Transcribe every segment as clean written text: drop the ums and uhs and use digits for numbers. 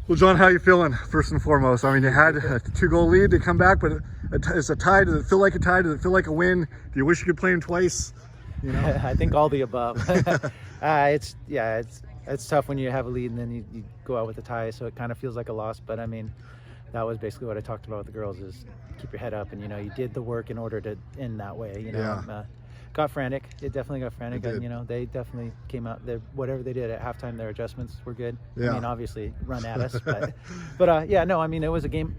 Well, John, how you feeling, first and foremost? I mean, you had a 2-goal lead to come back, but it's a tie. Does it feel like a tie? Does it feel like a win? Do you wish you could play him twice? You know? I think all the above. It's tough when you have a lead and then you go out with a tie, so it kind of feels like a loss. But I mean, that was basically what I talked about with the girls: is keep your head up, and you did the work in order to end that way. Got frantic. It definitely got frantic, and they definitely came out. Whatever they did at halftime, their adjustments were good. Yeah. I mean, obviously run at us, but yeah, no. I mean, it was a game.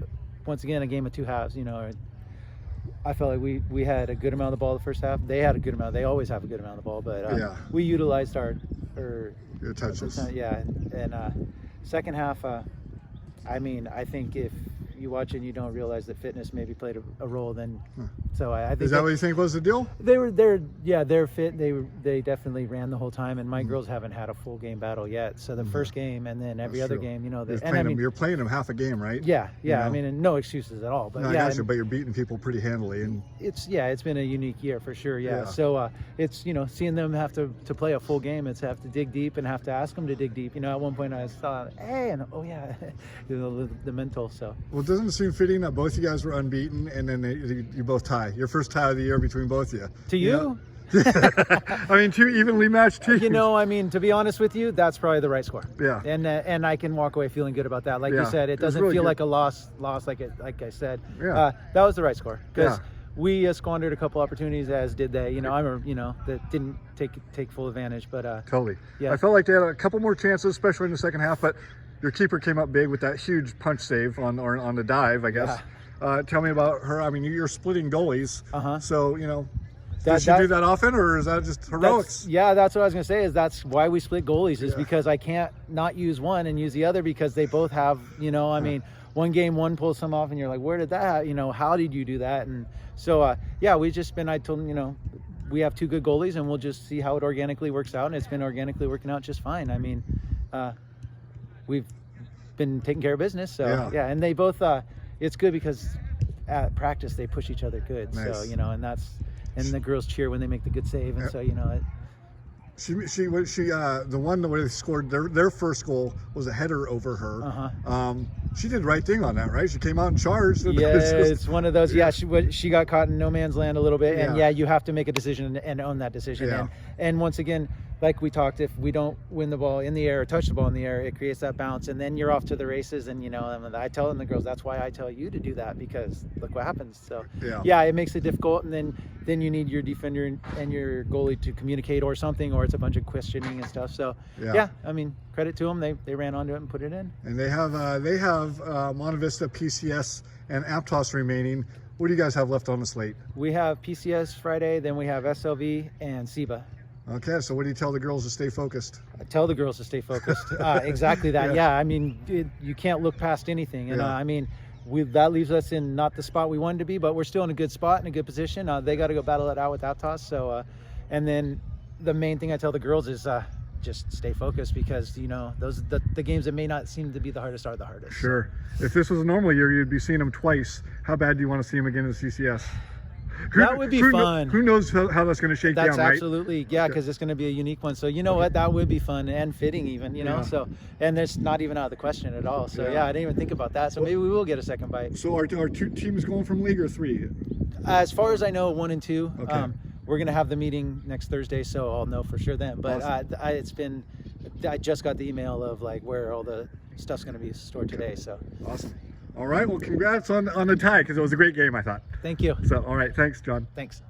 Once again, a game of two halves. I felt like we had a good amount of the ball the first half. They had a good amount. They always have a good amount of the ball, but we utilized our touches. Yeah, and second half. I mean, I think if you watch it and you don't realize that fitness maybe played a role, then so I think is that what you think was the deal? They're fit. They definitely ran the whole time, and my girls haven't had a full game battle yet. So the first game and then every other game, you're playing them half a game, right? Yeah. I mean, and no excuses at all. But no, I got you, but you're beating people pretty handily, and it's been a unique year for sure. Yeah. So it's seeing them have to play a full game, it's have to dig deep and have to ask them to dig deep. At one point I thought, hey, and oh yeah, the mental. So well, it doesn't seem fitting that both you guys were unbeaten, and then you both tie. Your first tie of the year between both of you. To you? I mean, 2 evenly matched teams. I mean, to be honest with you, that's probably the right score. Yeah. And I can walk away feeling good about that. Like you said, it doesn't really feel good. like a loss like I said. Yeah. That was the right score, because we squandered a couple opportunities, as did they. That didn't take full advantage. But totally. Yeah. I felt like they had a couple more chances, especially in the second half. But your keeper came up big with that huge punch save on the dive, I guess. Yeah. Tell me about her. I mean, you're splitting goalies. So does she do that often, or is that just heroics? That's what I was going to say. Is that's why we split goalies, is because I can't not use one and use the other, because they both have. I mean, one game one pulls some off, and you're like, where did that? How did you do that? And so we just been. I told them, we have 2 good goalies, and we'll just see how it organically works out, and it's been organically working out just fine. I mean, we've been taking care of business. So and they both. It's good because at practice they push each other good. Nice. So and the girls cheer when they make the good save, and so She the one where they scored their first goal was a header over her. She did the right thing on that, right? She came out and charged. Yeah, it's one of those. Yeah, she got caught in no man's land a little bit, and you have to make a decision and own that decision. Yeah. And once again, like we talked, if we don't win the ball in the air or touch the ball in the air, it creates that bounce, and then you're off to the races. And I tell them, the girls, that's why I tell you to do that, because look what happens. So it makes it difficult, and then you need your defender and your goalie to communicate or something, or it's a bunch of questioning and stuff. So I mean, credit to them, they ran onto it and put it in. And they have Monte Vista, PCS, and Aptos remaining. What do you guys have left on the slate? We have PCS Friday, then we have SLV and SEBA. Okay, so what do you tell the girls to stay focused? I tell the girls to stay focused. Exactly that. I mean, you can't look past anything. And I mean, that leaves us in not the spot we wanted to be, but we're still in a good spot, in a good position. They got to go battle it out with Aptos. So, and then the main thing I tell the girls is just stay focused, because the games that may not seem to be the hardest are the hardest. Sure. If this was a normal year, you'd be seeing them twice. How bad do you want to see them again in the CCS? That would be fun. Who knows how that's going to shake down, right? That's absolutely, because it's going to be a unique one. So what, that would be fun and fitting even, So, and it's not even out of the question at all. So I didn't even think about that. So maybe we will get a second bite. So are 2 teams going from league or 3? As far as I know, 1 and 2. Okay. We're going to have the meeting next Thursday, so I'll know for sure then. But awesome. I just got the email of where all the stuff's going to be stored today. So awesome. All right. Well, congrats on the tie, because it was a great game, I thought. Thank you. So, all right. Thanks, John. Thanks.